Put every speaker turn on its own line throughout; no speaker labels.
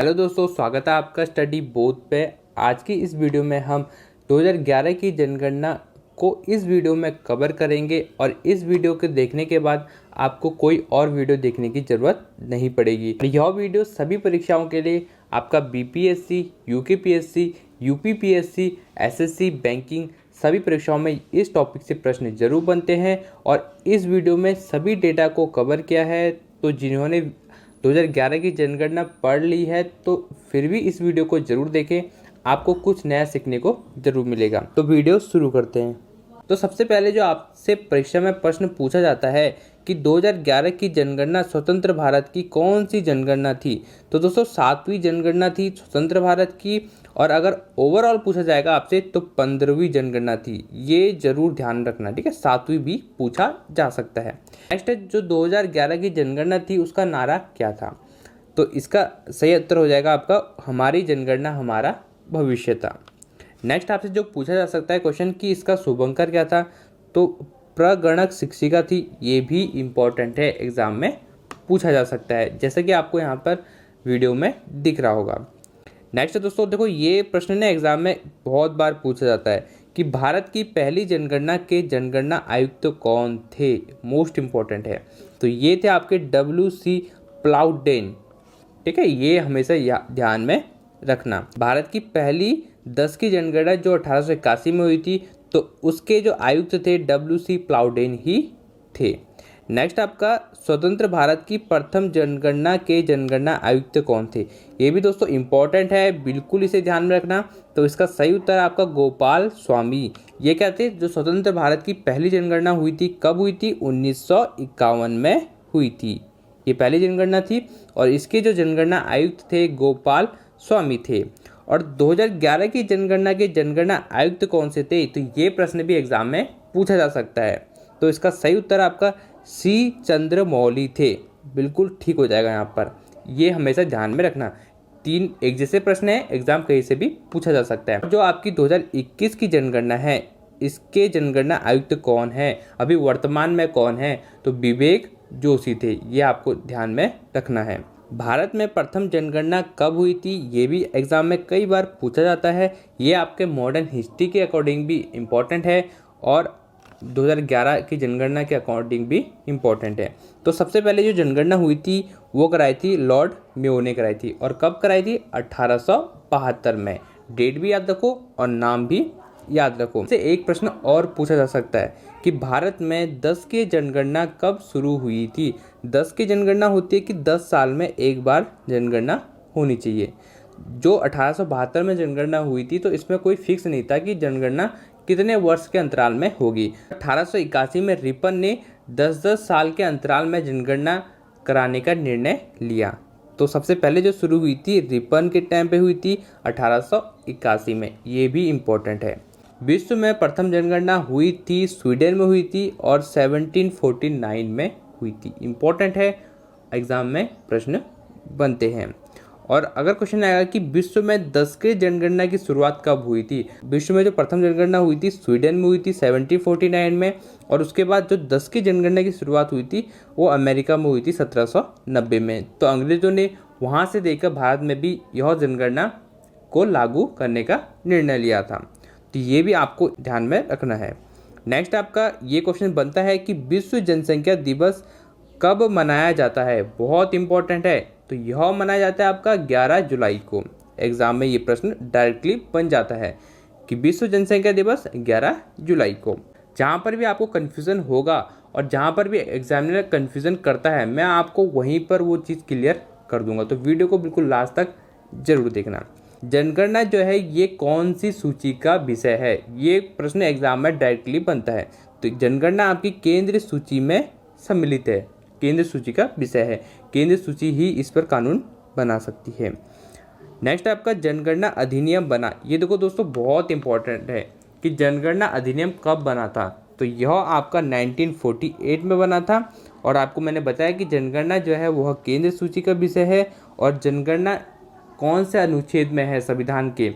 Hello दोस्तों, स्वागत है आपका स्टडी बोथ पे। आज की इस वीडियो में हम 2011 की जनगणना को इस वीडियो में कवर करेंगे और इस वीडियो के देखने के बाद आपको कोई और वीडियो देखने की ज़रूरत नहीं पड़ेगी। यह वीडियो सभी परीक्षाओं के लिए आपका BPSC, UKPSC, UPPSC, SSC, banking सभी परीक्षाओं में इस टॉपिक से प्रश्न जरूर बनते हैं और इस वीडियो में सभी डेटा को कवर किया है। तो जिन्होंने 2011 की जनगणना पढ़ ली है तो फिर भी इस वीडियो को ज़रूर देखें, आपको कुछ नया सीखने को ज़रूर मिलेगा। तो वीडियो शुरू करते हैं। तो सबसे पहले जो आपसे परीक्षा में प्रश्न पूछा जाता है कि 2011 की जनगणना स्वतंत्र भारत की कौन सी जनगणना थी। तो दोस्तों 7वीं जनगणना थी स्वतंत्र भारत की, और अगर ओवरऑल पूछा जाएगा आपसे तो 15वीं जनगणना थी। ये जरूर ध्यान रखना, ठीक है। 7वीं भी पूछा जा सकता है। नेक्स्ट जो 2011 की जनगणना थी उसका नारा क्या था। तो इसका सही उत्तर हो जाएगा आपका हमारी जनगणना हमारा भविष्य था। नेक्स्ट आपसे जो पूछा जा सकता है क्वेश्चन कि इसका शुभंकर क्या था, तो प्रगणक शिक्षिका थी। ये भी इम्पोर्टेंट है, एग्जाम में पूछा जा सकता है, जैसे कि आपको यहाँ पर वीडियो में दिख रहा होगा। नेक्स्ट दोस्तों देखो, ये प्रश्न ने एग्जाम में बहुत बार पूछा जाता है कि भारत की पहली जनगणना के जनगणना आयुक्त कौन थे। मोस्ट इम्पोर्टेंट है। तो ये थे आपके WC प्लाउडेन, ठीक है। ये हमेशा ध्यान में रखना। भारत की पहली 10 की जनगणना जो 1881 में हुई थी, तो उसके जो आयुक्त थे WC प्लाउडेन ही थे। नेक्स्ट आपका स्वतंत्र भारत की प्रथम जनगणना के जनगणना आयुक्त कौन थे। ये भी दोस्तों इम्पोर्टेंट है, बिल्कुल इसे ध्यान में रखना। तो इसका सही उत्तर आपका गोपाल स्वामी। ये क्या थे, जो स्वतंत्र भारत की पहली जनगणना हुई थी, कब हुई थी, 1951 में हुई थी। ये पहली जनगणना थी और इसके जो जनगणना आयुक्त थे गोपाल स्वामी थे। और 2011 की जनगणना के जनगणना आयुक्त कौन से थे, तो ये प्रश्न भी एग्जाम में पूछा जा सकता है। तो इसका सही उत्तर आपका C चंद्रमौली थे। बिल्कुल ठीक हो जाएगा यहाँ पर। ये हमेशा ध्यान में रखना, 3 एक जैसे प्रश्न है, एग्जाम कहीं से भी पूछा जा सकता है। जो आपकी 2021 की जनगणना है, इसके जनगणना आयुक्त कौन है, अभी वर्तमान में कौन है, तो विवेक जोशी थे। ये आपको ध्यान में रखना है। भारत में प्रथम जनगणना कब हुई थी, ये भी एग्जाम में कई बार पूछा जाता है। ये आपके मॉडर्न हिस्ट्री के अकॉर्डिंग भी इम्पोर्टेंट है और 2011 की जनगणना के अकॉर्डिंग भी इम्पोर्टेंट है। तो सबसे पहले जो जनगणना हुई थी वो कराई थी लॉर्ड मेयो ने कराई थी, और कब कराई थी, 1872 में। डेट भी याद रखो और नाम भी याद रखो। से एक प्रश्न और पूछा जा सकता है कि भारत में 10 की जनगणना कब शुरू हुई थी। 10 की जनगणना होती है कि 10 साल में एक बार जनगणना होनी चाहिए। जो 1872 में जनगणना हुई थी तो इसमें कोई फिक्स नहीं था कि जनगणना कितने वर्ष के अंतराल में होगी। 1881 में रिपन ने 10-10 साल के अंतराल में जनगणना कराने का निर्णय लिया। तो सबसे पहले जो शुरू हुई थी रिपन के टाइम पे हुई थी 1881 में। ये भी इम्पोर्टेंट है। विश्व में प्रथम जनगणना हुई थी स्वीडन में हुई थी और 1749 में हुई थी। इम्पोर्टेंट है, एग्जाम में प्रश्न बनते हैं। और अगर क्वेश्चन आएगा कि विश्व में 10 की जनगणना की शुरुआत कब हुई थी, विश्व में जो प्रथम जनगणना हुई थी स्वीडन में हुई थी 1749 में, और उसके बाद जो 10 की जनगणना की शुरुआत हुई थी वो अमेरिका में हुई थी 1790 में। तो अंग्रेजों ने वहाँ से देखकर भारत में भी यह जनगणना को लागू करने का निर्णय लिया था। तो ये भी आपको ध्यान में रखना है। नेक्स्ट आपका ये क्वेश्चन बनता है कि विश्व जनसंख्या दिवस कब मनाया जाता है। बहुत इंपॉर्टेंट है। तो यह मनाया जाता है आपका 11 जुलाई को। एग्जाम में ये प्रश्न डायरेक्टली बन जाता है कि विश्व जनसंख्या दिवस 11 जुलाई को। जहाँ पर भी आपको कन्फ्यूज़न होगा और जहाँ पर भी एग्जामिनर कन्फ्यूज़न करता है, मैं आपको वहीं पर वो चीज़ क्लियर कर दूंगा। तो वीडियो को बिल्कुल लास्ट तक जरूर देखना। जनगणना जो है ये कौन सी सूची का विषय है, ये प्रश्न एग्जाम में डायरेक्टली बनता है। तो जनगणना आपकी केंद्रीय सूची में सम्मिलित है, केंद्र सूची का विषय है। केंद्र सूची ही इस पर कानून बना सकती है। नेक्स्ट आपका जनगणना अधिनियम बना। ये देखो दोस्तों बहुत इंपॉर्टेंट है कि जनगणना अधिनियम कब बना था। तो यह आपका 1948 में बना था। और आपको मैंने बताया कि जनगणना जो है वह केंद्र सूची का विषय है। और जनगणना कौन से अनुच्छेद में है संविधान के,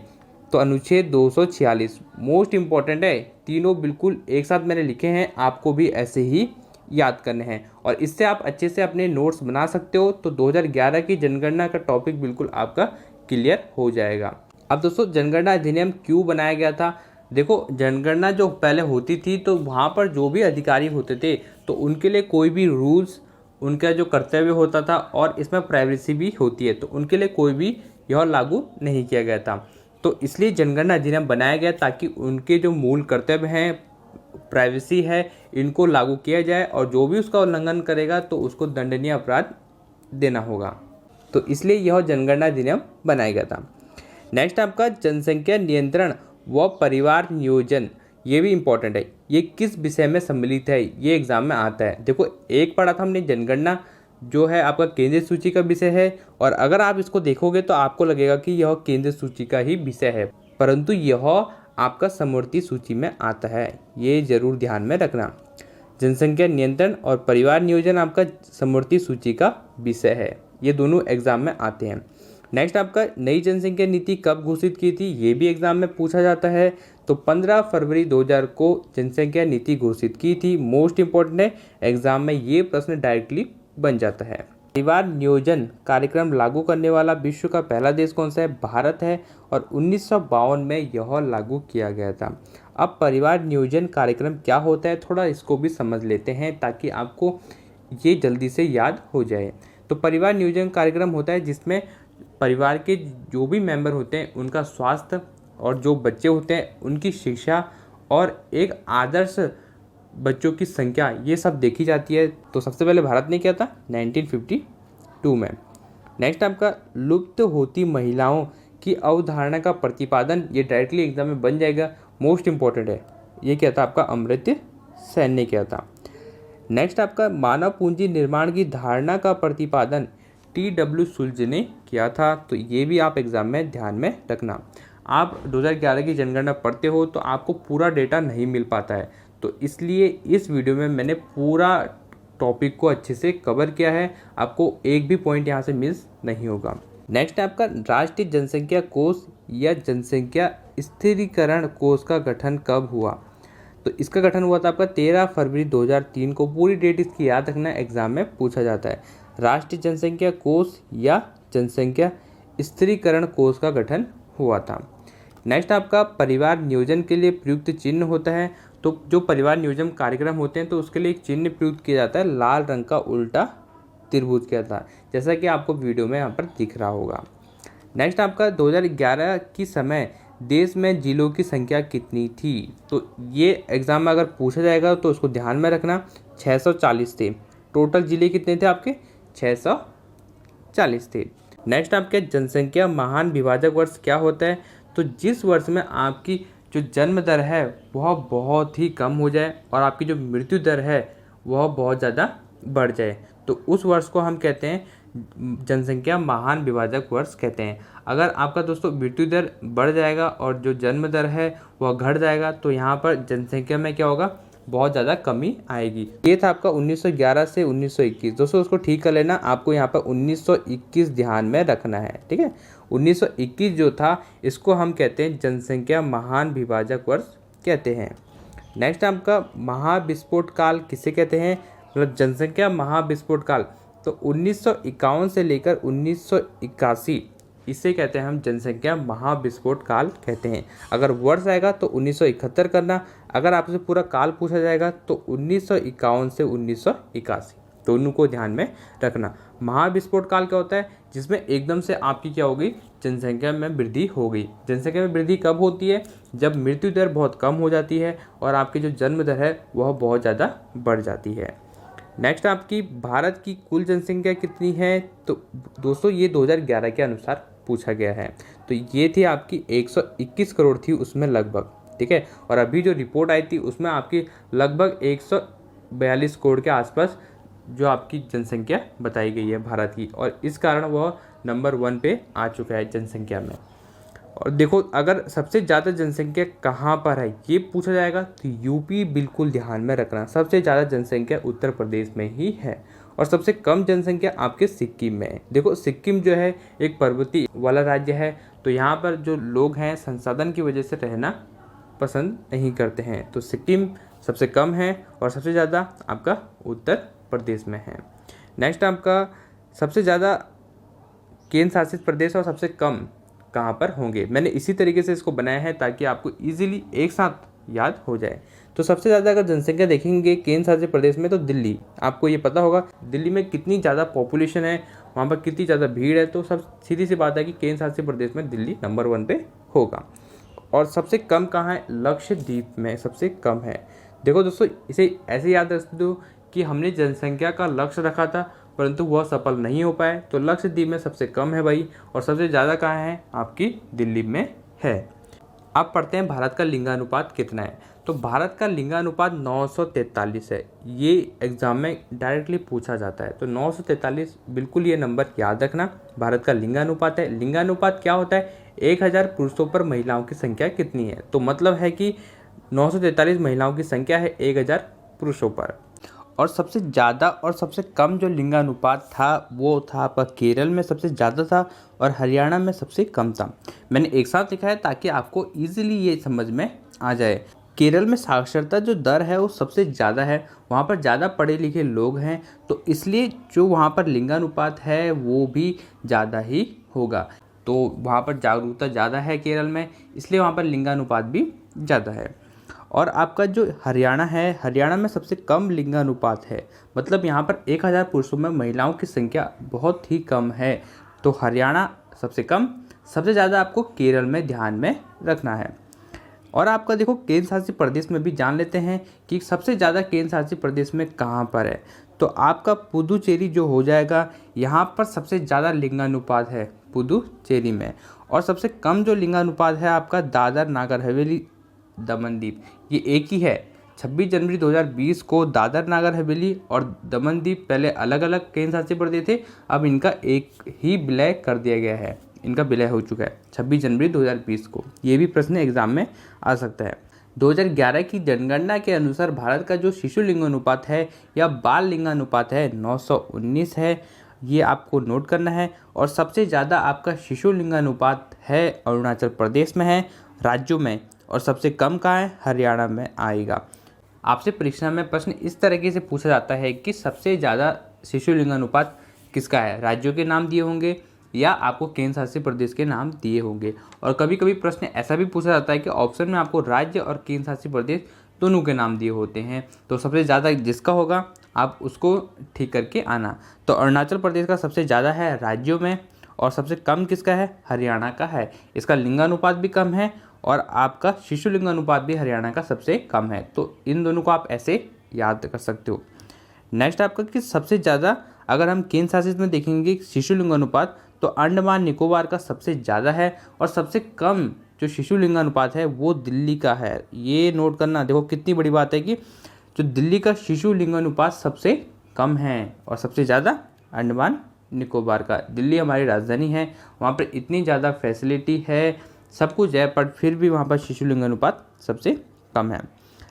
तो अनुच्छेद 246 मोस्ट इम्पॉर्टेंट है। तीनों बिल्कुल एक साथ मैंने लिखे हैं, आपको भी ऐसे ही याद करने हैं और इससे आप अच्छे से अपने नोट्स बना सकते हो। तो 2011 की जनगणना का टॉपिक बिल्कुल आपका क्लियर हो जाएगा। अब दोस्तों जनगणना अधिनियम क्यों बनाया गया था? देखो जनगणना जो पहले होती थी तो वहाँ पर जो भी अधिकारी होते थे तो उनके लिए कोई भी रूल्स, उनका जो कर्तव्य होता था और इसमें प्राइवेसी भी होती है, तो उनके लिए कोई भी यह लागू नहीं किया गया था। तो इसलिए जनगणना अधिनियम बनाया गया ताकि उनके जो मूल कर्तव्य हैं, प्राइवेसी है, इनको लागू किया जाए और जो भी उसका उल्लंघन करेगा तो उसको दंडनीय अपराध देना होगा। तो इसलिए यह जनगणना अधिनियम बनाया गया था। नेक्स्ट आपका जनसंख्या नियंत्रण व परिवार नियोजन, ये भी इम्पोर्टेंट है। ये किस विषय में सम्मिलित है, ये एग्जाम में आता है। देखो एक पढ़ा था हमने जनगणना जो है आपका केंद्रीय सूची का विषय है और अगर आप इसको देखोगे तो आपको लगेगा कि यह केंद्रीय सूची का ही विषय है, परंतु यह आपका समवर्ती सूची में आता है, ये जरूर ध्यान में रखना। जनसंख्या नियंत्रण और परिवार नियोजन आपका समवर्ती सूची का विषय है, ये दोनों एग्जाम में आते हैं। नेक्स्ट आपका नई जनसंख्या नीति कब घोषित की थी, ये भी एग्जाम में पूछा जाता है। तो 15 फरवरी 2000 को जनसंख्या नीति घोषित की थी। मोस्ट इंपॉर्टेंट है, एग्जाम में ये प्रश्न डायरेक्टली बन जाता है। परिवार नियोजन कार्यक्रम लागू करने वाला विश्व का पहला देश कौन सा है? भारत है और 1952 में यह लागू किया गया था। अब परिवार नियोजन कार्यक्रम क्या होता है, थोड़ा इसको भी समझ लेते हैं ताकि आपको ये जल्दी से याद हो जाए। तो परिवार नियोजन कार्यक्रम होता है जिसमें परिवार के जो भी मेंबर होते हैं उनका स्वास्थ्य और जो बच्चे होते हैं उनकी शिक्षा और एक आदर्श बच्चों की संख्या, ये सब देखी जाती है। तो सबसे पहले भारत ने किया था 1952 में। नेक्स्ट आपका लुप्त होती महिलाओं की अवधारणा का प्रतिपादन, ये डायरेक्टली एग्जाम में बन जाएगा, मोस्ट इंपॉर्टेंट है। ये क्या था आपका अमर्त्य सेन ने किया था। नेक्स्ट आपका मानव पूंजी निर्माण की धारणा का प्रतिपादन TW सुल्ज ने किया था। तो ये भी आप एग्जाम में ध्यान में रखना। आप 2011 की जनगणना पढ़ते हो तो आपको पूरा डेटा नहीं मिल पाता है, तो इसलिए इस वीडियो में मैंने पूरा टॉपिक को अच्छे से कवर किया है, आपको एक भी पॉइंट यहाँ से मिस नहीं होगा। नेक्स्ट आपका राष्ट्रीय जनसंख्या कोष या जनसंख्या स्थिरीकरण कोष का गठन कब हुआ? तो इसका गठन हुआ था आपका 13 फरवरी 2003 को। पूरी डेट इसकी याद रखना, एग्जाम में पूछा जाता है। राष्ट्रीय जनसंख्या कोष या जनसंख्या स्थिरीकरण कोष का गठन हुआ था। नेक्स्ट आपका परिवार नियोजन के लिए प्रयुक्त चिन्ह होता है। तो जो परिवार नियोजन कार्यक्रम होते हैं तो उसके लिए एक चिन्ह प्रयुक्त किया जाता है, लाल रंग का उल्टा त्रिभुज किया था, जैसा कि आपको वीडियो में यहाँ पर दिख रहा होगा। नेक्स्ट आपका 2011 की समय देश में जिलों की संख्या कितनी थी? तो ये एग्जाम में अगर पूछा जाएगा तो उसको ध्यान में रखना, 640 थे। टोटल जिले कितने थे आपके? 640 थे। नेक्स्ट आपके जनसंख्या महान विभाजक वर्ष क्या होता है? तो जिस वर्ष में आपकी जो जन्म दर है वह बहुत ही कम हो जाए और आपकी जो मृत्यु दर है वह बहुत ज़्यादा बढ़ जाए, तो उस वर्ष को हम कहते हैं जनसंख्या महान विभाजक वर्ष कहते हैं। अगर आपका दोस्तों मृत्यु दर बढ़ जाएगा और जो जन्म दर है वह घट जाएगा तो यहाँ पर जनसंख्या में क्या होगा? बहुत ज़्यादा कमी आएगी। ये था आपका 1911 से 1921। दोस्तों उसको ठीक कर लेना, आपको यहाँ पर 1921 ध्यान में रखना है, ठीक है। 1921 जो था इसको हम कहते हैं जनसंख्या महान विभाजक वर्ष कहते हैं। नेक्स्ट आपका महाविस्फोट काल किसे कहते हैं? मतलब जनसंख्या महाविस्फोट काल, तो 1951 से लेकर 1981 इसे कहते हैं हम जनसंख्या महाविस्फोट काल कहते हैं। अगर वर्ष आएगा तो 1971 करना, अगर आपसे पूरा काल पूछा जाएगा तो 1951 से 1981, दोनों को ध्यान में रखना। महाविस्फोट काल क्या होता है? जिसमें एकदम से आपकी क्या हो गई? जनसंख्या में वृद्धि हो गई। जनसंख्या में वृद्धि कब होती है? जब मृत्यु दर बहुत कम हो जाती है और आपकी जो जन्म दर है वह बहुत ज़्यादा बढ़ जाती है। नेक्स्ट आपकी भारत की कुल जनसंख्या कितनी है? तो दोस्तों ये 2011 के अनुसार पूछा गया है। तो ये थी आपकी 121 करोड़ थी उसमें लगभग, ठीक है। और अभी जो रिपोर्ट आई थी उसमें आपकी लगभग 142 करोड़ के आसपास जो आपकी जनसंख्या बताई गई है भारत की, और इस कारण वह नंबर 1 पे आ चुका है जनसंख्या में। और देखो अगर सबसे ज़्यादा जनसंख्या कहाँ पर है ये पूछा जाएगा तो यूपी बिल्कुल ध्यान में रखना। सबसे ज़्यादा जनसंख्या उत्तर प्रदेश में ही है और सबसे कम जनसंख्या आपके सिक्किम में है। देखो सिक्किम जो है एक पर्वतीय वाला राज्य है, तो यहाँ पर जो लोग हैं संसाधन की वजह से रहना पसंद नहीं करते हैं, तो सिक्किम सबसे कम है और सबसे ज़्यादा आपका उत्तर प्रदेश में है। नेक्स्ट आपका सबसे ज़्यादा केंद्र शासित प्रदेश और सबसे कम कहाँ पर होंगे। मैंने इसी तरीके से इसको बनाया है ताकि आपको इजीली एक साथ याद हो जाए। तो सबसे ज़्यादा अगर जनसंख्या देखेंगे केंद्र शासित प्रदेश में तो दिल्ली, आपको ये पता होगा दिल्ली में कितनी ज़्यादा पॉपुलेशन है, वहाँ पर कितनी ज़्यादा भीड़ है। तो सब सीधी सी बात है कि केंद्र शासित प्रदेश में दिल्ली नंबर 1 पे होगा। और सबसे कम कहाँ है, लक्षद्वीप में सबसे कम है। देखो दोस्तों, इसे ऐसे याद रख दो कि हमने जनसंख्या का लक्ष्य रखा था परंतु वह सफल नहीं हो पाए, तो लक्षद्वीप में सबसे कम है भाई, और सबसे ज़्यादा कहाँ है, आपकी दिल्ली में है। अब पढ़ते हैं भारत का लिंगानुपात कितना है। तो भारत का लिंगानुपात 943 है। ये एग्जाम में डायरेक्टली पूछा जाता है, तो 943 बिल्कुल ये नंबर याद रखना। भारत का लिंगानुपात है। लिंगानुपात क्या होता है, 1000 पुरुषों पर महिलाओं की संख्या कितनी है। तो मतलब है कि 943 महिलाओं की संख्या है 1000 पुरुषों पर। और सबसे ज़्यादा और सबसे कम जो लिंगानुपात था वो था आपका केरल में सबसे ज़्यादा था और हरियाणा में सबसे कम था। मैंने एक साथ लिखा है ताकि आपको इजीली ये समझ में आ जाए। केरल में साक्षरता जो दर है वो सबसे ज़्यादा है, वहाँ पर ज़्यादा पढ़े लिखे लोग हैं, तो इसलिए जो वहाँ पर लिंगानुपात है वो भी ज़्यादा ही होगा। तो वहाँ पर जागरूकता ज़्यादा है केरल में, इसलिए वहाँ पर लिंगानुपात भी ज़्यादा है। और आपका जो हरियाणा है, हरियाणा में सबसे कम लिंगानुपात है, मतलब यहाँ पर 1000 पुरुषों में महिलाओं की संख्या बहुत ही कम है। तो हरियाणा सबसे कम, सबसे ज़्यादा आपको केरल में ध्यान में रखना है। और आपका देखो केंद्र शासित प्रदेश में भी जान लेते हैं कि सबसे ज़्यादा केंद्र शासित प्रदेश में कहाँ पर है। तो आपका पुदुचेरी जो हो जाएगा, यहाँ पर सबसे ज़्यादा लिंगानुपात है पुदुचेरी में। और सबसे कम जो लिंगानुपात है आपका दादर नागर हवेली दमनदीप, ये एक ही है। 26 जनवरी 2020 को दादर नागर हवेली और दमनदीप पहले अलग अलग केंद्र शासित प्रदेश थे, अब इनका एक ही विलय कर दिया गया है, इनका विलय हो चुका है 26 जनवरी 2020 को। ये भी प्रश्न एग्जाम में आ सकता है। 2011 की जनगणना के अनुसार भारत का जो शिशु लिंगानुपात है या बाल लिंगानुपात है 919 है, ये आपको नोट करना है। और सबसे ज़्यादा आपका शिशु लिंगानुपात है अरुणाचल प्रदेश में है राज्यों में, और सबसे कम कहाँ है, हरियाणा में आएगा। आपसे परीक्षा में प्रश्न इस तरीके से पूछा जाता है कि सबसे ज़्यादा शिशु लिंगानुपात किसका है, राज्यों के नाम दिए होंगे या आपको केंद्र शासित प्रदेश के नाम दिए होंगे। और कभी कभी प्रश्न ऐसा भी पूछा जाता है कि ऑप्शन में आपको राज्य और केंद्र शासित प्रदेश दोनों के नाम दिए होते हैं, तो सबसे ज़्यादा जिसका होगा आप उसको ठीक करके आना। तो अरुणाचल प्रदेश का सबसे ज़्यादा है राज्यों में, और सबसे कम किसका है, हरियाणा का है। इसका लिंगानुपात भी कम है और आपका शिशु लिंगानुपात भी हरियाणा का सबसे कम है। तो इन दोनों को आप ऐसे याद कर सकते हो। नेक्स्ट आपका कि सबसे ज़्यादा अगर हम केंद्र शासित में देखेंगे शिशु लिंगानुपात, तो अंडमान निकोबार का सबसे ज़्यादा है, और सबसे कम जो शिशु लिंगानुपात है वो दिल्ली का है। ये नोट करना, देखो कितनी बड़ी बात है कि जो दिल्ली का शिशु लिंगानुपात सबसे कम है और सबसे ज़्यादा अंडमान निकोबार का। दिल्ली हमारी राजधानी है, वहाँ पर इतनी ज़्यादा फैसिलिटी है, सब कुछ है, पर फिर भी वहाँ पर शिशु लिंगानुपात सबसे कम है।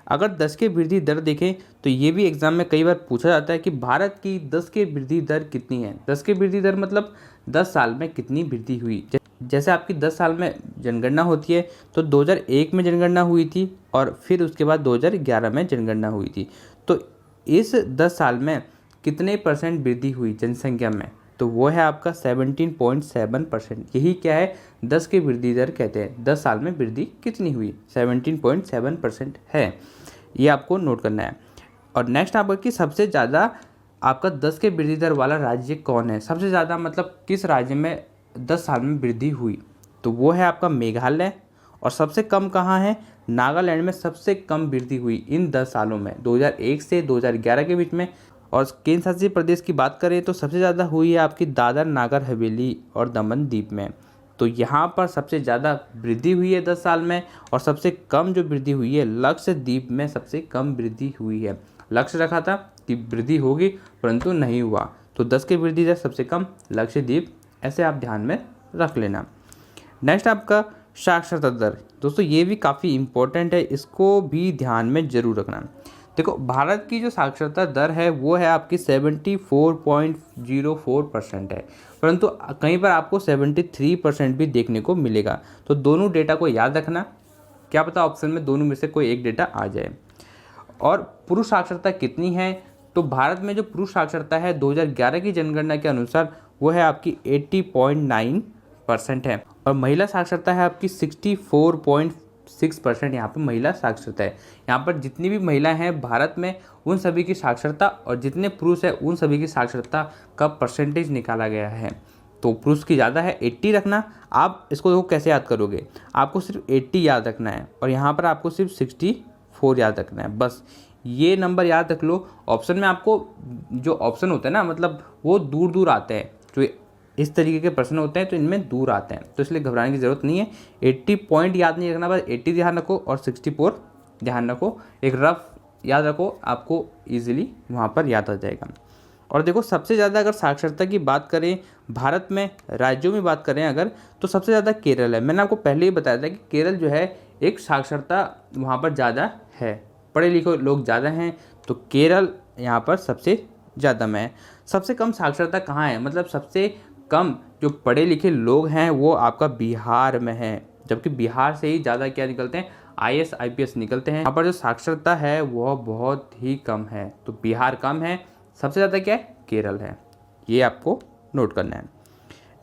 अगर 10 के वृद्धि दर देखें तो ये भी एग्जाम में कई बार पूछा जाता है कि भारत की 10 के वृद्धि दर कितनी है। 10 के वृद्धि दर मतलब 10 साल में कितनी वृद्धि हुई। जैसे आपकी 10 साल में जनगणना होती है, तो 2001 में जनगणना हुई थी और फिर उसके बाद 2011 में जनगणना हुई थी। तो इस 10 साल में कितने % वृद्धि हुई जनसंख्या में, तो वो है आपका 17.7%। यही क्या है, 10 की वृद्धि दर कहते हैं। 10 साल में वृद्धि कितनी हुई, 17.7% है। ये आपको नोट करना है। और नेक्स्ट आपका कि सबसे ज़्यादा आपका 10 के वृद्धि दर वाला राज्य कौन है। सबसे ज़्यादा मतलब किस राज्य में 10 साल में वृद्धि हुई, तो वो है आपका मेघालय। और सबसे कम कहाँ है, नागालैंड में सबसे कम वृद्धि हुई इन 10 सालों में, 2001 से 2011 के बीच में। और केंद्र शासित प्रदेश की बात करें तो सबसे ज़्यादा हुई है आपकी दादर नागर हवेली और दमन दीप में। तो यहाँ पर सबसे ज़्यादा वृद्धि हुई है 10 साल में, और सबसे कम जो वृद्धि हुई है लक्षद्वीप में सबसे कम वृद्धि हुई है। लक्ष्य रखा था कि वृद्धि होगी परंतु नहीं हुआ, तो 10 की वृद्धि दर सबसे कम लक्षद्वीप, ऐसे आप ध्यान में रख लेना। नेक्स्ट आपका साक्षरता दर, दोस्तों ये भी काफ़ी इम्पोर्टेंट है, इसको भी ध्यान में ज़रूर रखना। देखो भारत की जो साक्षरता दर है वो है आपकी 74.04% है, परंतु कहीं पर आपको 73% भी देखने को मिलेगा। तो दोनों डेटा को याद रखना, क्या पता ऑप्शन में दोनों में से कोई एक डेटा आ जाए। और पुरुष साक्षरता कितनी है, तो भारत में जो पुरुष साक्षरता है 2011 की जनगणना के अनुसार वो है आपकी 80.9% है, और महिला साक्षरता है आपकी 64.6%। यहाँ पर महिला साक्षरता है। यहाँ पर जितनी भी महिलाएं हैं भारत में उन सभी की साक्षरता और जितने पुरुष हैं उन सभी की साक्षरता का परसेंटेज निकाला गया है। तो पुरुष की ज़्यादा है 80 रखना। आप इसको देखो कैसे याद करोगे, आपको सिर्फ 80 याद रखना है और यहाँ पर आपको सिर्फ 64 याद रखना है, बस ये नंबर याद रख लो। ऑप्शन में आपको जो ऑप्शन होते हैं ना, मतलब वो दूर दूर आते हैं, जो इस तरीके के प्रश्न होते हैं तो इनमें दूर आते हैं, तो इसलिए घबराने की ज़रूरत नहीं है। 80 पॉइंट याद नहीं रखना, बस 80 ध्यान रखो और 64 ध्यान रखो, एक रफ याद रखो, आपको ईजिली वहाँ पर याद आ जाएगा। और देखो सबसे ज़्यादा अगर साक्षरता की बात करें भारत में, राज्यों में बात करें अगर, तो सबसे ज़्यादा केरल है। मैंने आपको पहले ही बताया था कि केरल जो है एक साक्षरता वहाँ पर ज़्यादा है, पढ़े लिखे लोग ज़्यादा हैं, तो केरल यहाँ पर सबसे ज़्यादा में है। सबसे कम साक्षरता कहाँ है, मतलब सबसे कम जो पढ़े लिखे लोग हैं वो आपका बिहार में है, जबकि बिहार से ही ज़्यादा क्या निकलते हैं, IAS IPS निकलते हैं। यहाँ पर जो साक्षरता है वह बहुत ही कम है, तो बिहार कम है, सबसे ज़्यादा क्या है, केरल है, ये आपको नोट करना है।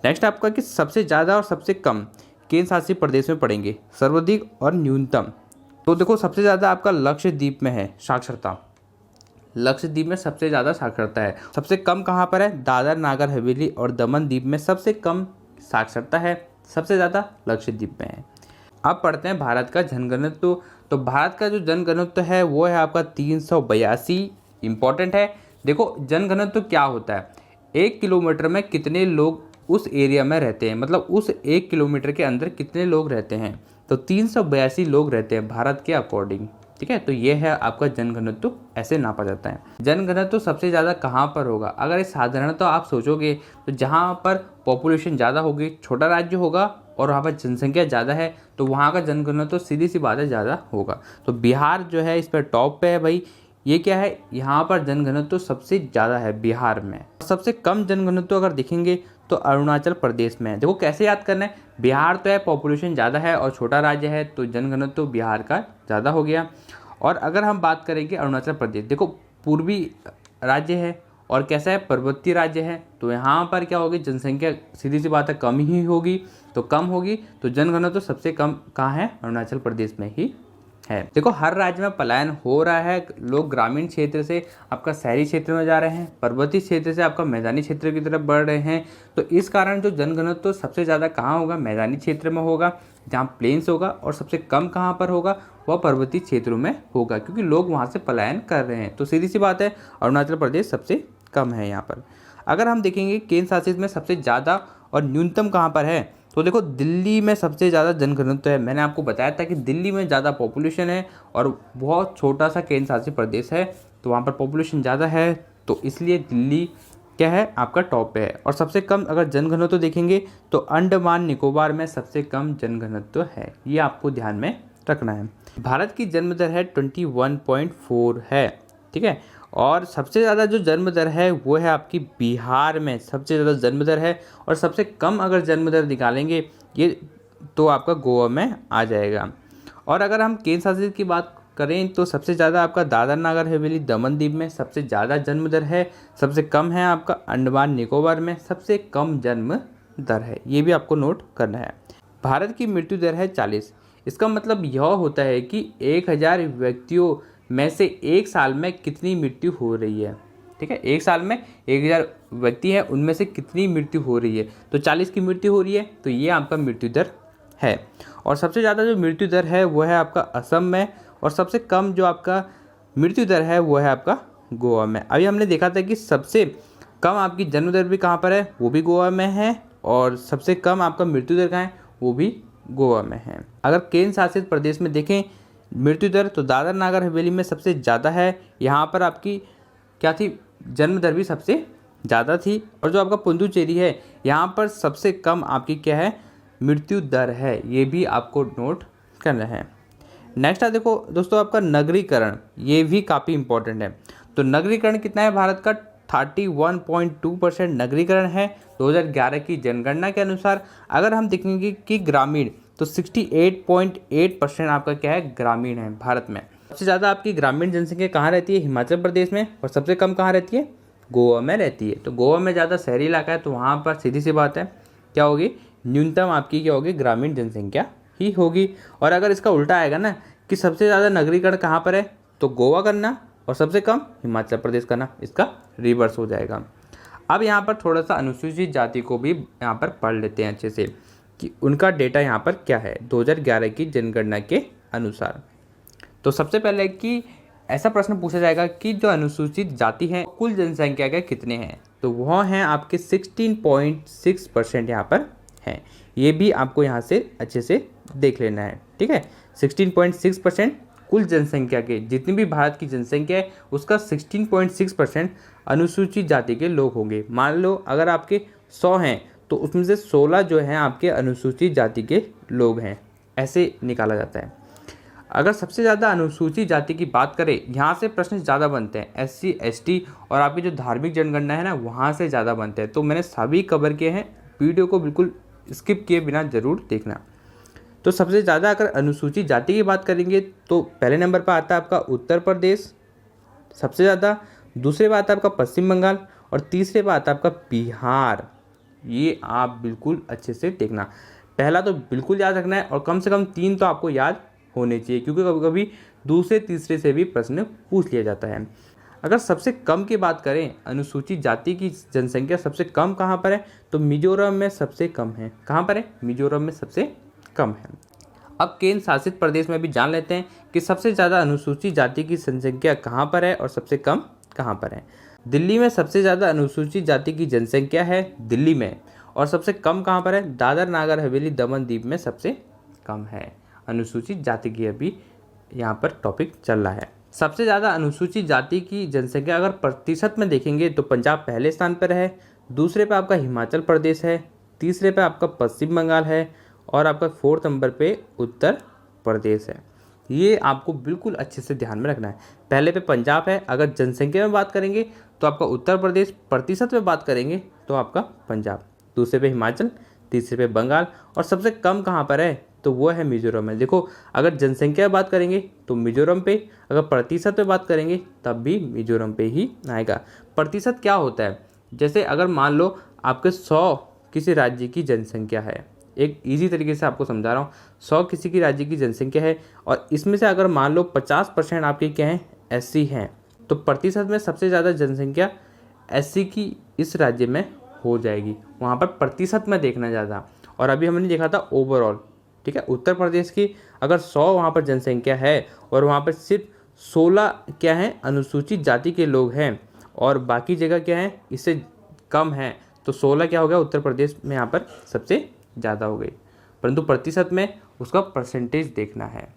नेक्स्ट आपका कि सबसे ज़्यादा और सबसे कम केंद्र शासित प्रदेश में पढ़ेंगे, सर्वाधिक और न्यूनतम। तो देखो सबसे ज़्यादा आपका लक्षद्वीप में है साक्षरता, लक्षद्वीप में सबसे ज़्यादा साक्षरता है। सबसे कम कहाँ पर है, दादर नागर हवेली और दमन द्वीप में सबसे कम साक्षरता है, सबसे ज़्यादा लक्षद्वीप में है। अब पढ़ते हैं भारत का जनघनत्व। तो भारत का जो जनघनत्व है वो है आपका 382, इंपॉर्टेंट है। देखो जनघनत्व क्या होता है, 1 किलोमीटर में कितने लोग उस एरिया में रहते हैं, मतलब उस 1 किलोमीटर के अंदर कितने लोग रहते हैं, तो 382 लोग रहते हैं भारत के अकॉर्डिंग, ठीक है। तो ये है आपका जनघनत्व, ऐसे नापा जाता है। जनघनत्व सबसे ज़्यादा कहाँ पर होगा, अगर ये साधारणतः आप सोचोगे तो जहाँ पर पॉपुलेशन ज़्यादा होगी, छोटा राज्य होगा और वहाँ पर जनसंख्या ज़्यादा है, तो वहाँ का जनघनत्व सीधी सी बात है ज़्यादा होगा। तो बिहार जो है इस पर टॉप पे है भाई। ये क्या है, यहाँ पर जनघनत्व सबसे ज़्यादा है बिहार में। सबसे कम जनघनत्व अगर देखेंगे तो अरुणाचल प्रदेश में है। देखो कैसे याद करना है, बिहार तो है पॉपुलेशन ज़्यादा है और छोटा राज्य है, तो जनघनत्व बिहार का ज़्यादा हो गया। और अगर हम बात करेंगे अरुणाचल प्रदेश, देखो पूर्वी राज्य है और कैसा है, पर्वतीय राज्य है, तो यहाँ पर क्या होगी, जनसंख्या सीधी सी बात है कम ही होगी, तो कम होगी, तो जनघनत्व सबसे कम कहाँ है, अरुणाचल प्रदेश में ही है। देखो हर राज्य में पलायन हो रहा है, लोग ग्रामीण क्षेत्र से आपका शहरी क्षेत्र में जा रहे हैं, पर्वतीय क्षेत्र से आपका मैदानी क्षेत्र की तरफ बढ़ रहे हैं, तो इस कारण जो जनघनत्व सबसे ज़्यादा कहाँ होगा, मैदानी क्षेत्र में होगा जहाँ प्लेन्स होगा, और सबसे कम कहाँ पर होगा, वह पर्वतीय क्षेत्रों में होगा, क्योंकि लोग वहाँ से पलायन कर रहे हैं। तो सीधी सी बात है अरुणाचल प्रदेश सबसे कम है यहाँ पर। अगर हम देखेंगे केंद्र शासित में सबसे ज़्यादा और न्यूनतम कहाँ पर है, तो देखो दिल्ली में सबसे ज़्यादा जनघनत्व है। मैंने आपको बताया था कि दिल्ली में ज़्यादा पॉपुलेशन है और बहुत छोटा सा केंद्र शासित प्रदेश है, तो वहाँ पर पॉपुलेशन ज़्यादा है, तो इसलिए दिल्ली क्या है आपका टॉप पे है। और सबसे कम अगर जनघनत्व देखेंगे तो अंडमान निकोबार में सबसे कम जनघनत्व है, ये आपको ध्यान में रखना है। भारत की जन्म दर है 21.4 है, ठीक है। और सबसे ज़्यादा जो जन्म दर है वो है आपकी बिहार में, सबसे ज़्यादा जन्म दर है। और सबसे कम अगर जन्म दर निकालेंगे ये तो आपका गोवा में आ जाएगा। और अगर हम केंद्र शासित की बात करें तो सबसे ज़्यादा आपका दादर नागर हवेली दमन द्वीप में सबसे ज़्यादा जन्म दर है, सबसे कम है आपका अंडमान निकोबार में सबसे कम जन्म दर है, ये भी आपको नोट करना है। भारत की मृत्यु दर है 40। इसका मतलब यह होता है कि 1000 व्यक्तियों में से एक साल में कितनी मृत्यु हो रही है, ठीक है। एक साल में 1000 व्यक्ति हैं, उनमें से कितनी मृत्यु हो रही है, तो 40 की मृत्यु हो रही है, तो ये आपका मृत्यु दर है। और सबसे ज़्यादा जो मृत्यु दर है वो है आपका असम में, और सबसे कम जो आपका मृत्यु दर है वो है आपका गोवा में। अभी हमने देखा था कि सबसे कम आपकी जन्म दर भी कहाँ पर है, वो भी गोवा में है, और सबसे कम आपका मृत्यु दर कहाँ है, वो भी गोवा में है। अगर केंद्र शासित प्रदेश में देखें मृत्यु दर, तो दादर नागर हवेली में सबसे ज़्यादा है, यहाँ पर आपकी क्या थी, जन्म दर भी सबसे ज़्यादा थी। और जो आपका पुडुचेरी है यहाँ पर सबसे कम आपकी क्या है, मृत्यु दर है, ये भी आपको नोट करना है। नेक्स्ट है देखो दोस्तों आपका नगरीकरण, ये भी काफ़ी इंपॉर्टेंट है। तो नगरीकरण कितना है भारत का, 31.2% नगरीकरण है 2011 की जनगणना के अनुसार। अगर हम देखेंगे कि ग्रामीण, तो 68.8% आपका क्या है, ग्रामीण है भारत में। सबसे ज़्यादा आपकी ग्रामीण जनसंख्या कहाँ रहती है? हिमाचल प्रदेश में। और सबसे कम कहाँ रहती है? गोवा में रहती है। तो गोवा में ज़्यादा शहरी इलाका है, तो वहाँ पर सीधी सी बात है क्या होगी, न्यूनतम आपकी क्या होगी, ग्रामीण जनसंख्या ही होगी। और अगर इसका उल्टा आएगा ना कि सबसे ज़्यादा नगरीकरण कहाँ पर है, तो गोवा करना, और सबसे कम हिमाचल प्रदेश करना, इसका रिवर्स हो जाएगा। अब यहाँ पर थोड़ा सा अनुसूचित जाति को भी यहाँ पर पढ़ लेते हैं अच्छे से कि उनका डेटा यहाँ पर क्या है 2011 की जनगणना के अनुसार। तो सबसे पहले कि ऐसा प्रश्न पूछा जाएगा कि जो अनुसूचित जाति है कुल जनसंख्या के कितने हैं, तो वह हैं आपके 16.6% यहाँ पर हैं। ये भी आपको यहाँ से अच्छे से देख लेना है, ठीक है। 16.6% कुल जनसंख्या के, जितनी भी भारत की जनसंख्या है उसका 16.6% अनुसूचित जाति के लोग होंगे। मान लो अगर आपके 100 हैं तो उसमें से 16 जो हैं आपके अनुसूचित जाति के लोग हैं, ऐसे निकाला जाता है। अगर सबसे ज़्यादा अनुसूचित जाति की बात करें, यहाँ से प्रश्न ज़्यादा बनते हैं, SC ST और आपकी जो धार्मिक जनगणना है ना, वहाँ से ज़्यादा बनते हैं। तो मैंने सभी कवर किए हैं, वीडियो को बिल्कुल स्किप किए बिना ज़रूर देखना। तो सबसे ज़्यादा अगर अनुसूचित जाति की बात करेंगे तो पहले नंबर पर आता है आपका उत्तर प्रदेश सबसे ज़्यादा, दूसरे पर आता है आपका पश्चिम बंगाल, और तीसरे पर आता है आपका बिहार। ये आप बिल्कुल अच्छे से देखना, पहला तो बिल्कुल याद रखना है, और कम से कम 3 तो आपको याद होने चाहिए, क्योंकि कभी कभी दूसरे तीसरे से भी प्रश्न पूछ लिया जाता है। अगर सबसे कम की बात करें, अनुसूचित जाति की जनसंख्या सबसे कम कहाँ पर है, तो मिजोरम में सबसे कम है। कहाँ पर है? मिजोरम में सबसे कम है। अब केंद्र शासित प्रदेश में भी जान लेते हैं कि सबसे ज़्यादा अनुसूचित जाति की जनसंख्या कहाँ पर है और सबसे कम कहाँ पर है। दिल्ली में सबसे ज़्यादा अनुसूचित जाति की जनसंख्या है, दिल्ली में, और सबसे कम कहाँ पर है? दादर नागर हवेली दमन दीव में सबसे कम है अनुसूचित जाति की। अभी यहाँ पर टॉपिक चल रहा है। सबसे ज़्यादा अनुसूचित जाति की जनसंख्या अगर प्रतिशत में देखेंगे तो पंजाब पहले स्थान पर है, दूसरे पे आपका हिमाचल प्रदेश है, तीसरे पे आपका पश्चिम बंगाल है, और आपका 4th नंबर पे उत्तर प्रदेश है। ये आपको बिल्कुल अच्छे से ध्यान में रखना है। पहले पे पंजाब है, अगर जनसंख्या में बात करेंगे तो आपका उत्तर प्रदेश, प्रतिशत में बात करेंगे तो आपका पंजाब, दूसरे पे हिमाचल, तीसरे पे बंगाल, और सबसे कम कहाँ पर है, तो वो है मिजोरम में। देखो अगर जनसंख्या में बात करेंगे तो मिजोरम पे, अगर प्रतिशत में बात करेंगे तब भी मिजोरम पे ही आएगा। प्रतिशत क्या होता है? जैसे अगर मान लो आपके 100 किसी राज्य की जनसंख्या है, एक इजी तरीके से आपको समझा रहा हूँ, 100 किसी की राज्य की जनसंख्या है, और इसमें से अगर मान लो 50% आपके क्या हैं, SC हैं, तो प्रतिशत में सबसे ज़्यादा जनसंख्या SC की इस राज्य में हो जाएगी। वहाँ पर प्रतिशत में देखना ज़्यादा। और अभी हमने देखा था ओवरऑल, ठीक है। उत्तर प्रदेश की अगर 100 वहाँ पर जनसंख्या है और वहाँ पर सिर्फ 16 क्या हैं, अनुसूचित जाति के लोग हैं, और बाकी जगह क्या है, इससे कम है, तो 16 क्या हो गया, उत्तर प्रदेश में यहाँ पर सबसे ज़्यादा हो गई। परंतु प्रतिशत में उसका परसेंटेज देखना है।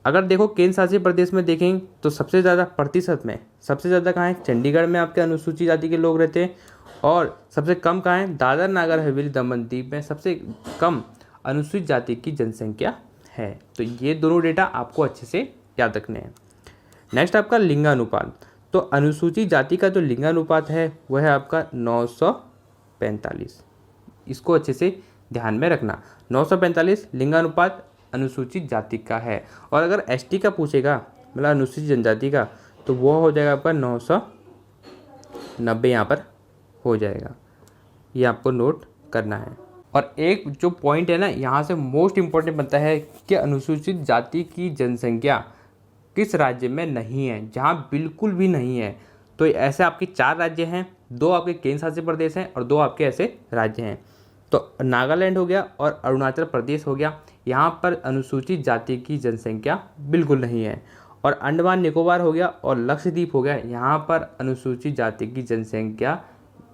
अगर देखो केंद्र शासित प्रदेश में देखें तो सबसे ज़्यादा प्रतिशत में सबसे ज़्यादा कहाँ है, चंडीगढ़ में आपके अनुसूचित जाति के लोग रहते हैं, और सबसे कम कहाँ है, दादर नागर हवेली दमन दीव में सबसे कम अनुसूचित जाति की जनसंख्या है। तो ये दोनों डेटा आपको अच्छे से याद रखने हैं। नेक्स्ट आपका लिंगानुपात। तो अनुसूचित जाति का जो लिंगानुपात है वह है आपका 945। इसको अच्छे से ध्यान में रखना, 945 लिंगानुपात अनुसूचित जाति का है। और अगर ST का पूछेगा, मतलब अनुसूचित जनजाति का, तो वो हो जाएगा आपका 990 यहाँ पर हो जाएगा। ये आपको नोट करना है। और एक जो पॉइंट है ना, यहाँ से मोस्ट इम्पोर्टेंट बनता है कि अनुसूचित जाति की जनसंख्या किस राज्य में नहीं है, जहाँ बिल्कुल भी नहीं है। तो ऐसे आपके 4 राज्य हैं, 2 आपके केंद्र शासित प्रदेश हैं और 2 आपके ऐसे राज्य हैं। तो नागालैंड हो गया और अरुणाचल प्रदेश हो गया, यहाँ पर अनुसूचित जाति की जनसंख्या बिल्कुल नहीं है। और अंडमान निकोबार हो गया और लक्षद्वीप हो गया, यहाँ पर अनुसूचित जाति की जनसंख्या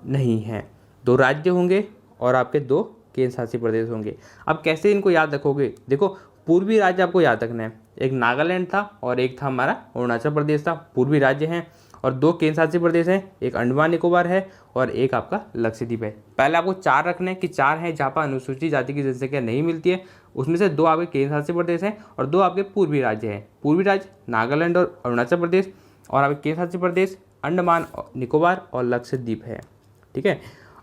नहीं है। 2 राज्य होंगे और आपके 2 केंद्र शासित प्रदेश होंगे। अब कैसे इनको याद रखोगे? देखो पूर्वी राज्य आपको याद रखना है, एक नागालैंड था और एक था हमारा अरुणाचल प्रदेश था, पूर्वी राज्य हैं। और 2 केंद्र शासित प्रदेश हैं, एक अंडमान निकोबार है और एक आपका लक्षद्वीप है। पहले आपको 4 रखने हैं कि 4 हैं जहाँ पर अनुसूचित जाति की जनसंख्या नहीं मिलती है, उसमें से 2 आपके केंद्र शासित प्रदेश हैं और 2 आपके पूर्वी राज्य हैं। पूर्वी राज्य नागालैंड और अरुणाचल प्रदेश, और आपके केंद्र शासित प्रदेश अंडमान निकोबार और लक्षद्वीप है, ठीक है।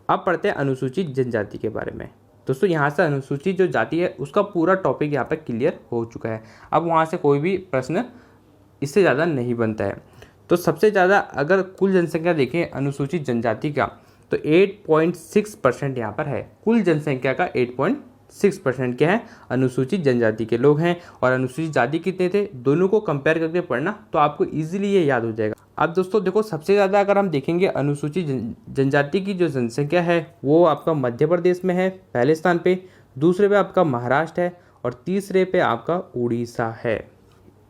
अब पढ़ते हैं अनुसूचित जनजाति के बारे में। दोस्तों यहाँ से अनुसूचित जो जाति है उसका पूरा टॉपिक यहाँ पर क्लियर हो चुका है। अब वहाँ से कोई भी प्रश्न इससे ज़्यादा नहीं बनता है। तो सबसे ज़्यादा अगर कुल जनसंख्या देखें अनुसूचित जनजाति का तो 8.6% यहाँ पर है। कुल जनसंख्या का 8.6% क्या है, अनुसूचित जनजाति के लोग हैं। और अनुसूचित जाति कितने थे, दोनों को कंपेयर करके पढ़ना तो आपको इजीली ये याद हो जाएगा। अब दोस्तों देखो, सबसे ज़्यादा अगर हम देखेंगे अनुसूचित जनजाति की जो जनसंख्या है वो आपका मध्य प्रदेश में है पहले स्थान पे, दूसरे पे आपका महाराष्ट्र है और तीसरे पे आपका उड़ीसा है।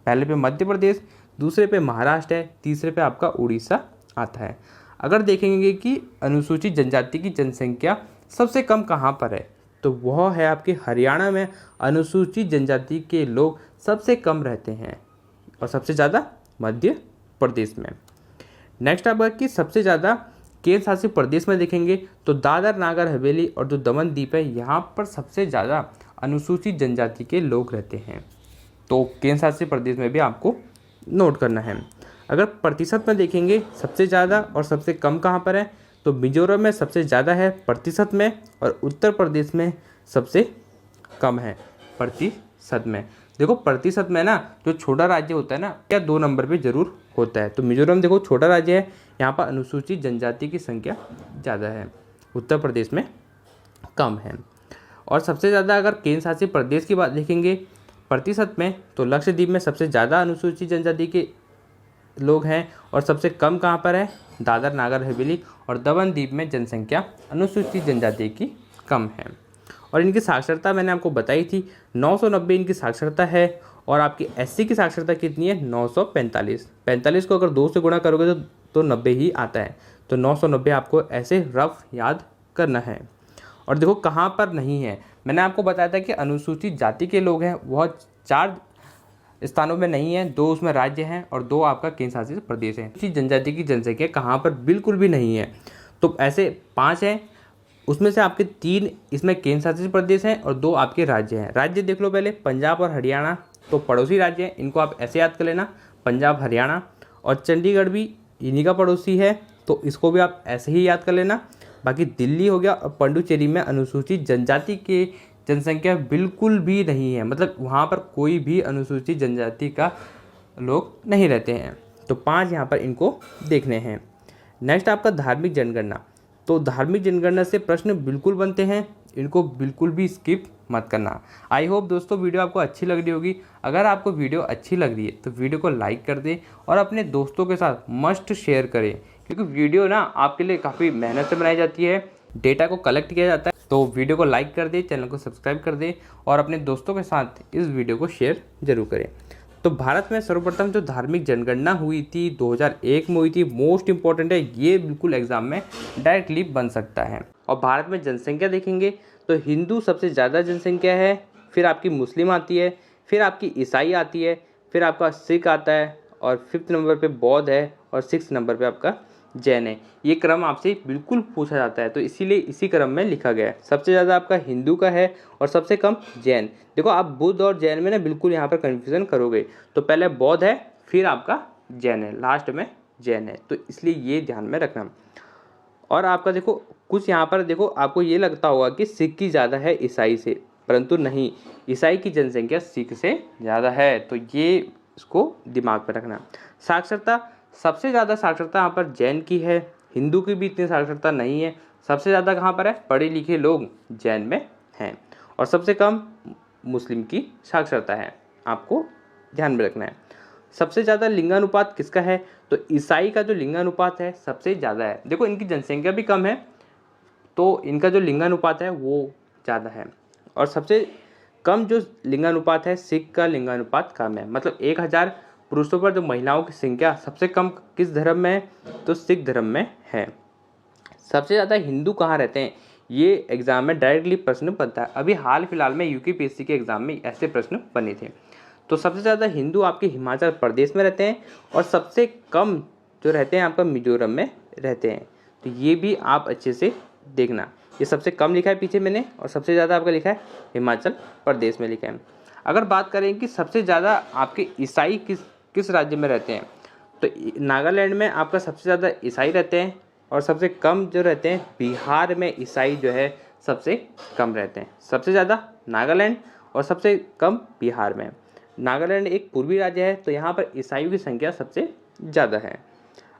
पहले पे मध्य प्रदेश, दूसरे पे महाराष्ट्र है, तीसरे पे आपका उड़ीसा आता है। अगर देखेंगे कि अनुसूचित जनजाति की जनसंख्या सबसे कम कहाँ पर है तो वह है आपके हरियाणा में। अनुसूचित जनजाति के लोग सबसे कम रहते हैं और सबसे ज़्यादा मध्य प्रदेश में। नेक्स्ट आपका कि सबसे ज़्यादा केंद्र शासित प्रदेश में देखेंगे तो दादर नागर हवेली और जो दमन द्वीप है यहाँ पर सबसे ज़्यादा अनुसूचित जनजाति के लोग रहते हैं। तो केंद्र शासित प्रदेश में भी आपको नोट करना है। अगर प्रतिशत में देखेंगे सबसे ज़्यादा और सबसे कम कहाँ पर है तो मिजोरम में सबसे ज़्यादा है प्रतिशत में और उत्तर प्रदेश में सबसे कम है प्रतिशत में। देखो प्रतिशत में ना जो छोटा राज्य होता है ना क्या 2 नंबर पे जरूर होता है। तो मिजोरम देखो छोटा राज्य है, यहाँ पर अनुसूचित जनजाति की संख्या ज़्यादा है, उत्तर प्रदेश में कम है। और सबसे ज़्यादा अगर केंद्र शासित प्रदेश की बात देखेंगे प्रतिशत में तो लक्षद्वीप में सबसे ज़्यादा अनुसूचित जनजाति के लोग हैं और सबसे कम कहाँ पर है, दादर नागर हवेली और दमन द्वीप में जनसंख्या अनुसूचित जनजाति की कम है। और इनकी साक्षरता मैंने आपको बताई थी 990 इनकी साक्षरता है। और आपकी एससी की साक्षरता कितनी है 945। 45 को अगर 2 से गुणा करोगे तो 90 ही आता है। तो 990 आपको ऐसे रफ याद करना है। और देखो कहाँ पर नहीं है, मैंने आपको बताया था कि अनुसूचित जाति के लोग हैं वह 4 स्थानों में नहीं है, 2 उसमें राज्य हैं और 2 आपका केंद्र शासित प्रदेश है। अनुसूचित जनजाति की जनसंख्या कहाँ पर बिल्कुल भी नहीं है तो ऐसे 5 हैं, उसमें से आपके 3 इसमें केंद्र शासित प्रदेश हैं और 2 आपके राज्य हैं। राज्य देख लो पहले, पंजाब और हरियाणा तो पड़ोसी राज्य हैं, इनको आप ऐसे याद कर लेना पंजाब हरियाणा। और चंडीगढ़ भी इन्हीं का पड़ोसी है तो इसको भी आप ऐसे ही याद कर लेना। बाकी दिल्ली हो गया और पुडुचेरी में अनुसूचित जनजाति की जनसंख्या बिल्कुल भी नहीं है, मतलब वहाँ पर कोई भी अनुसूचित जनजाति का लोग नहीं रहते हैं। तो 5 यहाँ पर इनको देखने हैं। नेक्स्ट आपका धार्मिक जनगणना। तो धार्मिक जनगणना से प्रश्न बिल्कुल बनते हैं, इनको बिल्कुल भी स्किप मत करना। आई होप दोस्तों वीडियो आपको अच्छी लग रही होगी। अगर आपको वीडियो अच्छी लग रही है तो वीडियो को लाइक कर दें और अपने दोस्तों के साथ मस्ट शेयर करें, क्योंकि वीडियो ना आपके लिए काफ़ी मेहनत से बनाई जाती है, डेटा को कलेक्ट किया जाता है। तो वीडियो को लाइक कर दें, चैनल को सब्सक्राइब कर दें और अपने दोस्तों के साथ इस वीडियो को शेयर जरूर करें। तो भारत में सर्वप्रथम जो धार्मिक जनगणना हुई थी 2001 में हुई थी, मोस्ट इंपॉर्टेंट है, ये बिल्कुल एग्जाम में डायरेक्टली बन सकता है। और भारत में जनसंख्या देखेंगे तो हिंदू सबसे ज़्यादा जनसंख्या है, फिर आपकी मुस्लिम आती है, फिर आपकी ईसाई आती है, फिर आपका सिख आता है और 5th नंबर पे बौद्ध है और 6th नंबर पे आपका जैन है। ये क्रम आपसे बिल्कुल पूछा जाता है तो इसीलिए इसी क्रम में लिखा गया है। सबसे ज़्यादा आपका हिंदू का है और सबसे कम जैन। देखो आप बुद्ध और जैन में ना बिल्कुल यहाँ पर कन्फ्यूज़न करोगे, तो पहले बौद्ध है फिर आपका जैन है, लास्ट में जैन है, तो इसलिए ये ध्यान में रखना। और आपका देखो कुछ यहाँ पर देखो आपको ये लगता होगा कि सिख की ज़्यादा है ईसाई से, परंतु नहीं, ईसाई की जनसंख्या सिख से ज़्यादा है, तो ये इसको दिमाग में रखना। साक्षरता, सबसे ज़्यादा साक्षरता यहाँ पर जैन की है, हिंदू की भी इतनी साक्षरता नहीं है। सबसे ज़्यादा कहाँ पर है, पढ़े लिखे लोग जैन में हैं और सबसे कम मुस्लिम की साक्षरता है, आपको ध्यान में रखना है। सबसे ज़्यादा लिंगानुपात किसका है, तो ईसाई का जो लिंगानुपात है सबसे ज़्यादा है। देखो इनकी जनसंख्या भी कम है तो इनका जो लिंगानुपात है वो ज़्यादा है। और सबसे कम जो लिंगानुपात है सिख का लिंगानुपात कम है, मतलब 1000 पुरुषों पर जो महिलाओं की संख्या सबसे कम किस धर्म में है, तो सिख धर्म में है। सबसे ज़्यादा हिंदू कहाँ रहते हैं, ये एग्ज़ाम में डायरेक्टली प्रश्न बनता है। अभी हाल फिलहाल में यूपीपीएससी के एग्ज़ाम में ऐसे प्रश्न बने थे। तो सबसे ज़्यादा हिंदू आपके हिमाचल प्रदेश में रहते हैं और सबसे कम जो रहते हैं आपका मिजोरम में रहते हैं। तो ये भी आप अच्छे से देखना, ये सबसे कम लिखा है पीछे मैंने और सबसे ज़्यादा आपका लिखा है हिमाचल प्रदेश में लिखा है। अगर बात करें कि सबसे ज़्यादा आपके ईसाई किस राज्य में रहते हैं, तो नागालैंड में आपका सबसे ज़्यादा ईसाई रहते हैं और सबसे कम जो रहते हैं बिहार में ईसाई जो है सबसे कम रहते हैं। सबसे ज़्यादा नागालैंड और सबसे कम बिहार में। नागालैंड एक पूर्वी राज्य है, तो यहाँ पर ईसाइयों की संख्या सबसे ज़्यादा है।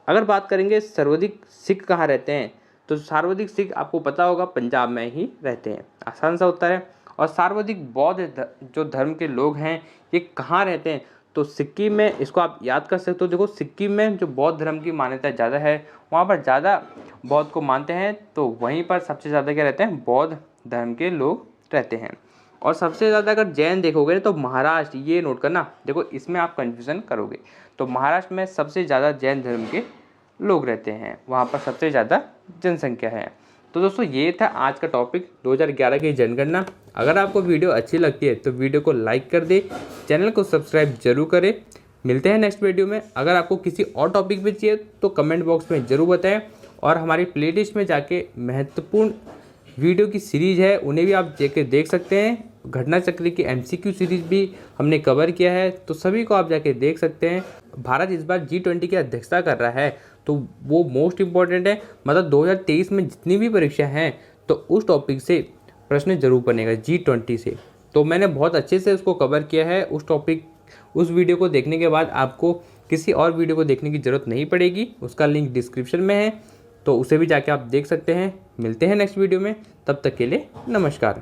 अगर बात करेंगे सर्वाधिक सिख कहाँ रहते हैं, तो सर्वाधिक सिख आपको पता होगा पंजाब में ही रहते हैं, आसान सा उत्तर है। और सर्वाधिक बौद्ध जो धर्म के लोग हैं ये कहाँ रहते हैं, तो सिक्किम में, इसको आप याद कर सकते हो। देखो सिक्किम में जो बौद्ध धर्म की मान्यता ज़्यादा है, वहाँ पर ज़्यादा बौद्ध को मानते हैं, तो वहीं पर सबसे ज़्यादा क्या रहते हैं, बौद्ध धर्म के लोग रहते हैं। और सबसे ज़्यादा अगर जैन देखोगे ना, तो महाराष्ट्र, ये नोट करना, देखो इसमें आप कन्फ्यूज़न करोगे, तो महाराष्ट्र में सबसे ज़्यादा जैन धर्म के लोग रहते हैं, वहाँ पर सबसे ज़्यादा जनसंख्या है। तो दोस्तों ये था आज का टॉपिक 2011 की जनगणना। अगर आपको वीडियो अच्छी लगती है तो वीडियो को लाइक कर दे, चैनल को सब्सक्राइब जरूर करें। मिलते हैं नेक्स्ट वीडियो में। अगर आपको किसी और टॉपिक पे चाहिए तो कमेंट बॉक्स में ज़रूर बताएं, और हमारी प्लेलिस्ट में जाके महत्वपूर्ण वीडियो की सीरीज़ है उन्हें भी आप जाके देख सकते हैं। घटना चक्र की MCQ सीरीज भी हमने कवर किया है, तो सभी को आप जाके देख सकते हैं। भारत इस बार G20 की अध्यक्षता कर रहा है, तो वो मोस्ट इम्पॉर्टेंट है। मतलब 2023 में जितनी भी परीक्षा हैं तो उस टॉपिक से प्रश्न जरूर बनेगा G20 से। तो मैंने बहुत अच्छे से उसको कवर किया है। उस वीडियो को देखने के बाद आपको किसी और वीडियो को देखने की ज़रूरत नहीं पड़ेगी, उसका लिंक डिस्क्रिप्शन में है, तो उसे भी जाके आप देख सकते हैं। मिलते हैं नेक्स्ट वीडियो में, तब तक के लिए नमस्कार।